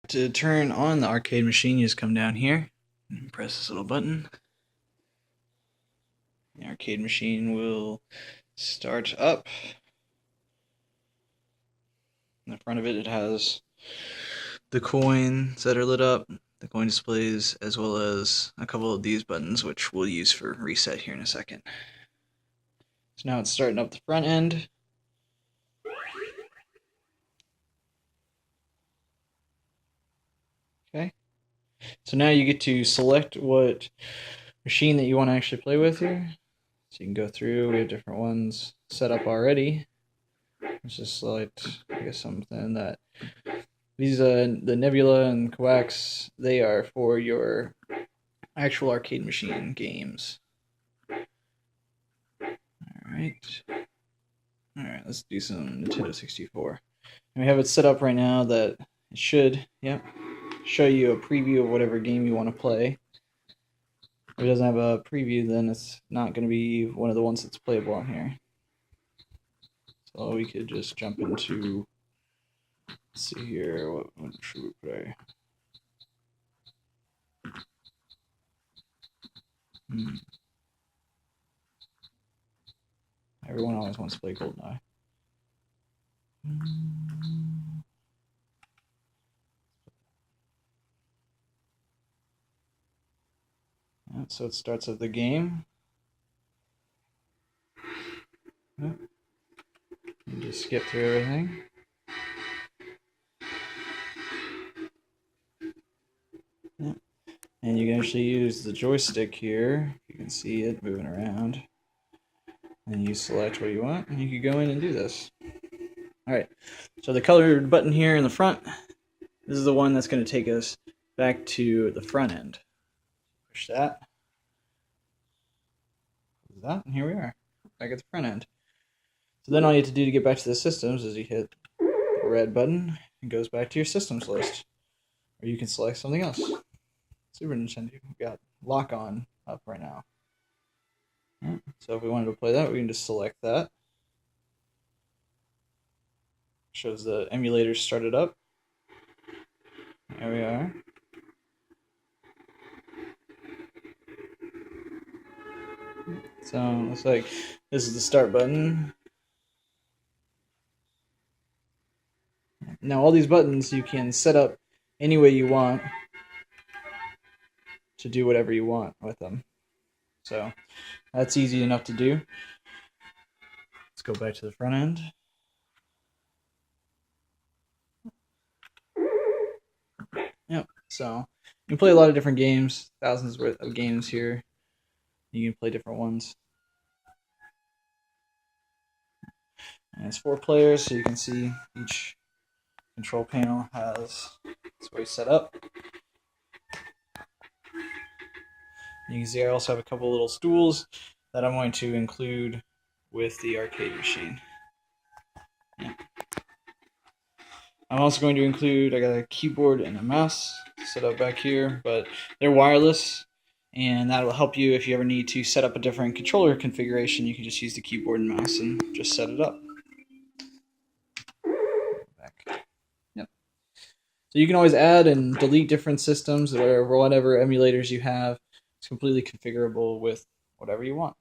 To turn on the arcade machine, you just come down here and press this little button. The arcade machine will start up. In the front of it, it has the coins that are lit up, the coin displays, as well as a couple of these buttons, which we'll use for reset here in a second. So now it's starting up the front end. Okay. So now you get to select what machine that you want to actually play with here. So you can go through, we have different ones set up already. Let's just select, I guess, something that these the Nebula and Coax, they are for your actual arcade machine games. Alright, let's do some Nintendo 64. And we have it set up right now that it should, show you a preview of whatever game you want to play. If it doesn't have a preview, then it's not going to be one of the ones that's playable on here. So we could just jump into, let's see here, what should we play? Everyone always wants to play GoldenEye. So it starts up the game. You just skip through everything. And you can actually use the joystick here. You can see it moving around. And you select what you want, and you can go in and do this. Alright, so the colored button here in the front, this is the one that's going to take us back to the front end. Push that. That, and here we are, back at the front end. So then all you have to do to get back to the systems is you hit the red button, and it goes back to your systems list. Or you can select something else. Super Nintendo, we've got Lock On up right now. So if we wanted to play that, we can just select that. Shows the emulator started up. There we are. So it looks like this is the start button. Now all these buttons you can set up any way you want to do whatever you want with them. So that's easy enough to do. Let's go back to the front end. Yep, so you can play a lot of different games, thousands of games here. You can play different ones. And it's 4 players, so you can see each control panel has its way set up. You can see I also have a couple little stools that I'm going to include with the arcade machine. Yeah. I'm also going to include, I got a keyboard and a mouse set up back here, but they're wireless, and that will help you if you ever need to set up a different controller configuration. You can just use the keyboard and mouse and just set it up. Back. Yep. So you can always add and delete different systems or whatever emulators you have. It's completely configurable with whatever you want.